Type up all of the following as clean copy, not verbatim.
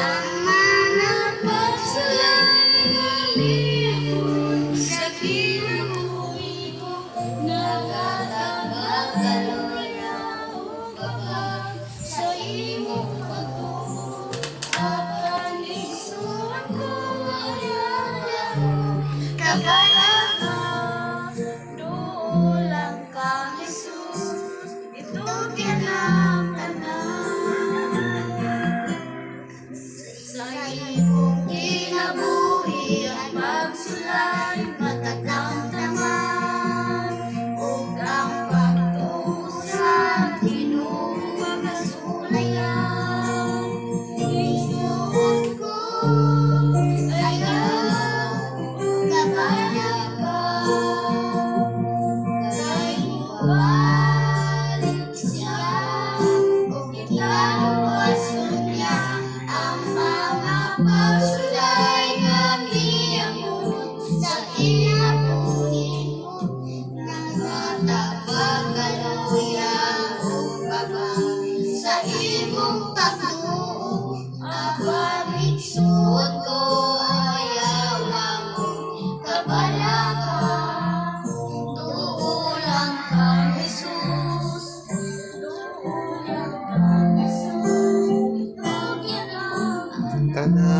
Ang mga pagsulay sa kinabuhi ko, nagkatagagaloya o kapag sa imong pagtuo. Apan igsuon ko ayaw kabalaga, dulang ka Jesus, itugyan ang tanan. Sa imong kinabuhi ang pagsulay, matag naman, ug ang pagtusa Ginoo magasulayan. Igsuon ko ayaw kabalaga, kay mabalik siya ug ipaluwason niya ang mga pagsulay nga miamon sa kinabuhi mo. Nagkatapagaloya o kabang sa imong pagtuo. Apan igsuon ko ayaw among kabalaga, duulang kang Jesus, duulang kang Jesus, itugyan ang Tanan.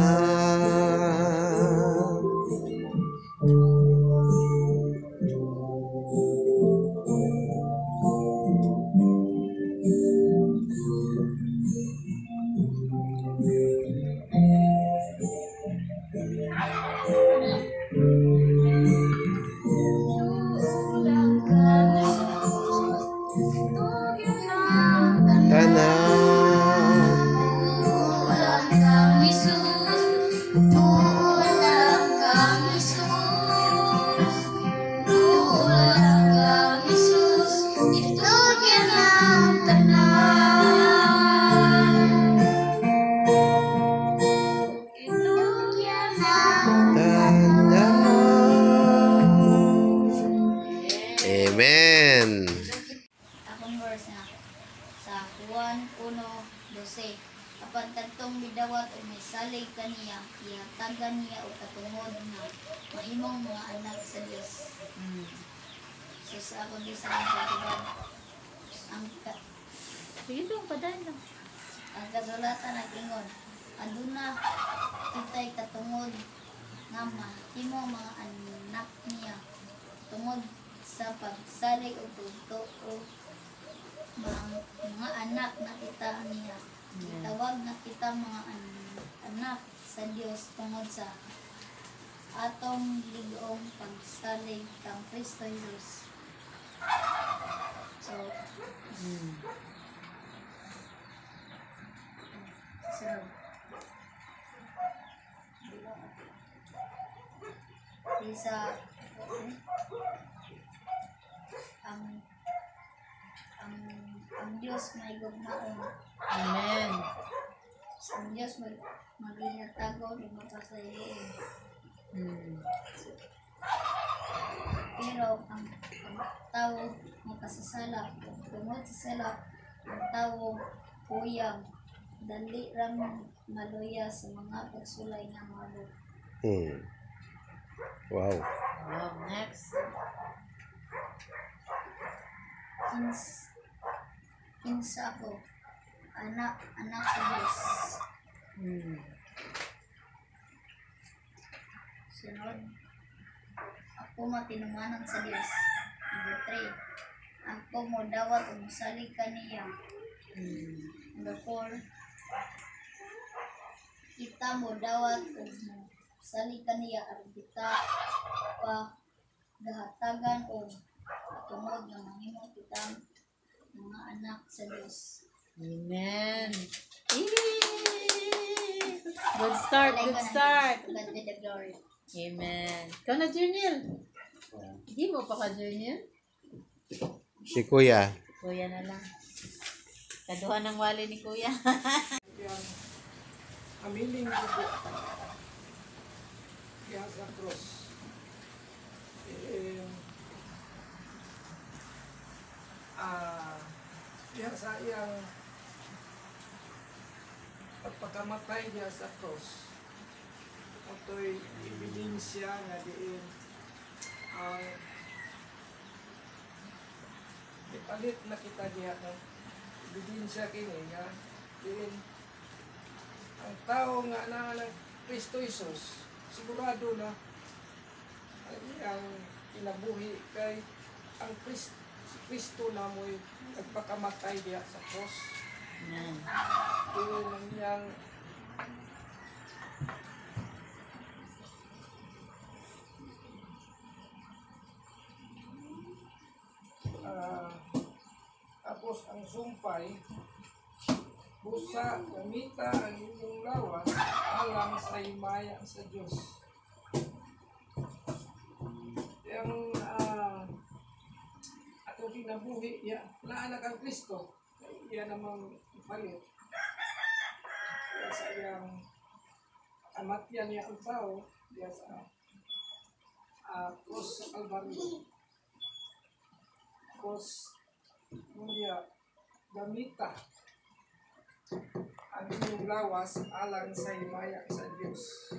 duulang kang Jesus, itugyan ang Tanan. duulang kang Jesus, duulang kang Jesus, duulang kang Jesus, itugyan ang tanan. Itugyan ang Tanan. Amen. akong verse na sa Juan 1:12. Kapag kadtong midawat o may salig kaniya, ihatagan niya o katungod na mahimong mga anak sa Dios. So sa akong design sa tibad, Sige dong, padayon lang. ang kasulatan nag-ingon, aduna kitay katungod nga mahimong mga anak niya tungod sa pagsalig o pagtuo mga anak na kita niya. Itawag na kita mga anak sa Dios tungod sa atong ligong pagsalig kang Kristo Jesus. So, isa ang Dios may gugmaon. Amen. Ang Dios maghihatago ng mapasayloon. Pero ang tao makasasala, tungod sa sala, ang tao kuyang, dali ram maluya sa mga pagsulay nga mga Wow. Wow, next. Kinsa ako, anak sa Diyos. Sunod, ako matinumanan sa Diyos. Number 3, ako mo dawat o musalig kaniya. Number 4, kita mo dawat o musalig kaniya aron kita pa gahatagan o tungod nga mahimo kita mga anak sa Diyos. Amen. Yay! Good start, good start. God be the glory. Amen. Ikaw na, Junior. Hindi mo pa ka, Junior? Si Kuya. Kuya na lang. Kaduhan ng wali ni Kuya. Amiling ibu yang sa cross. Yang sa iyang at pagkamatay niya sa cross, ito'y ebidensya nga diin ang ipalit na kita diha ng ebidensya kini nga diin ang tao nga na ng Kristo Jesus sigurado na ang iyang kinabuhi kay ang Kristo na mo'y nagpakamatay diha sa cross. Amen. Diin ang iyang tapos ang sumpay busa gamita ang inyong lawas alang sa himaya sa Diyos. Yung atong kinabuhi naanak ang Kristo iya namang ipalit iya sa iyang amatyan niya ang tao iya sa cross sa Kalbaryo. Tapos niya gamita ang inyong lawas alang sa himaya sa Diyos.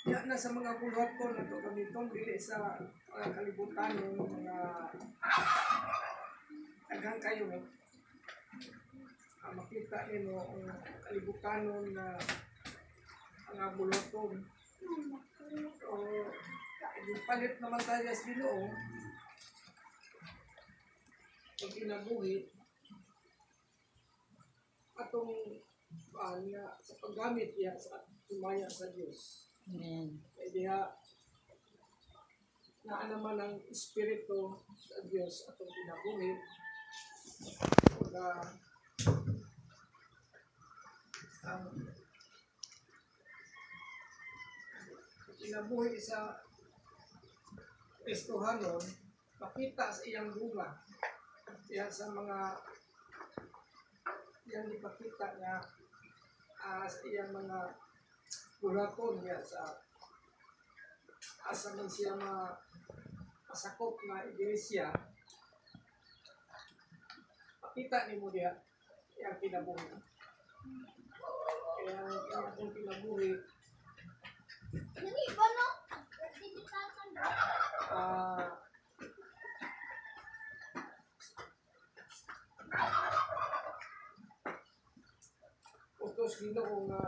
Yan na sa mga buhat ko na ito gamiton dili sa kalibutan ng mga daghang kayo makita nimo ang kalibutan na mga buloton. So, palit naman tayo sa Ginoo ang kinabuhi atong sa paggamit niya sa himaya sa Diyos. Amen. Kaya diha naa naman ang Espiritu sa Diyos atong kinabuhi na ang kinabuhi sa Kristohanon makita sa iyang bunga. Yan sa mga yan ipakita niya sa iyang mga bulaton niya sa asa man siya masakop na iglesia. Pakita ni mo diya yung kinabuhi. Kaya ang atong kinabuhi Nani ba no? utos Ginoo nga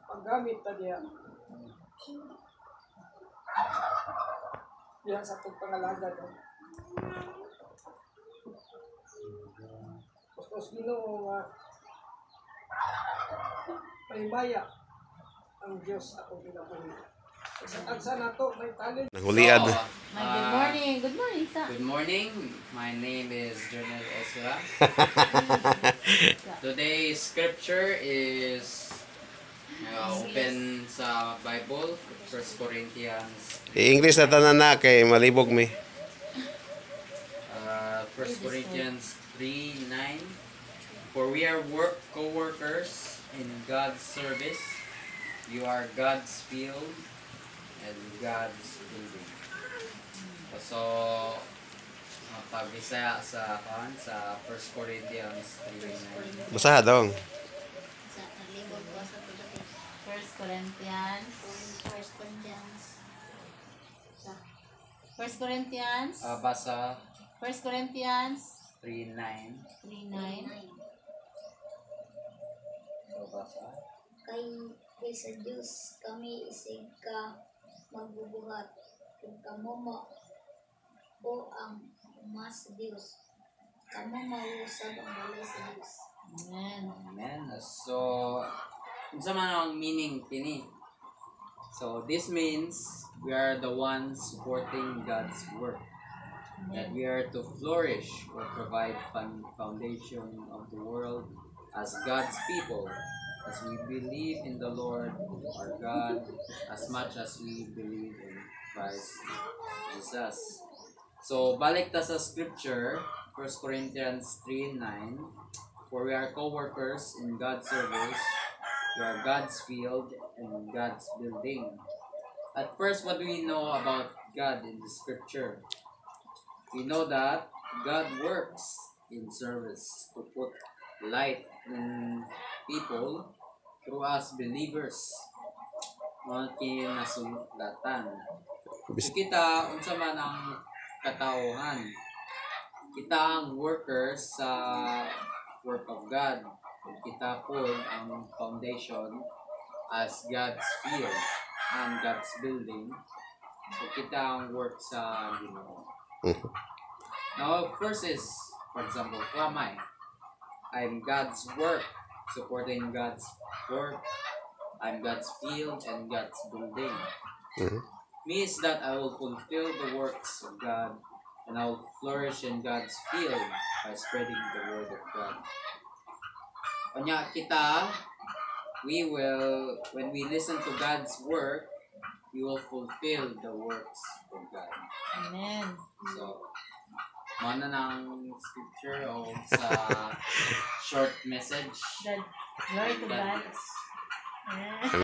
paggamit ta diya sa pagpangalagad. Utos Ginoo nga mahimaya ang Diyos atong kinabuhi. Sa tagsa nato may talent. Nanghuliad. Good morning. Good morning, sa. Good morning. My name is Jonel Ezra. Today's scripture is open sa Bible, 1 Corinthians. I-English na tanan na kay malibog mi. 1 Corinthians 3:9. For we are co-workers in God's service. You are God's field and God's building. So, pag-Bisaya sa 1 Corinthians 3:9. Basaha dong. Sa nalibog ko sa tugatid. 1 Corinthians. First Corinthians. 1 Corinthians. Basa 1 Corinthians 3:9. 3:9. So, basa. Kay sa Diyos kami isig ka magbubuhat kung kamo o ang mas Diyos kamo mausab ang balay sa Diyos. Amen. Amen. So, unsa man ang meaning kini? So, this means we are the ones supporting God's work. That we are to flourish or provide foundation of the world as God's people, as we believe in the Lord our God, as much as we believe in Christ Jesus. So, balik ta sa scripture, 1 Corinthians 3:9. For we are co-workers in God's service, we are God's field and God's building. At first, what do we know about God in the scripture? We know that God works in service to put light in people through us believers. Mga kinasulatan. So kita, unsa man ang katauhan. Kita ang workers sa work of God. Kita po ang foundation as God's field and God's building. So kita ang work sa Ginoo. Now, first is, for example, who am I? I'm God's work, supporting God's work. I'm God's field and God's building. Means that I will fulfill the works of God and I will flourish in God's field by spreading the word of God. Kanya kita, we will, when we listen to God's work, we will fulfill the works of God. Amen. So, mana ng scripture o sa short message. God, glory to God. God bless. Amen.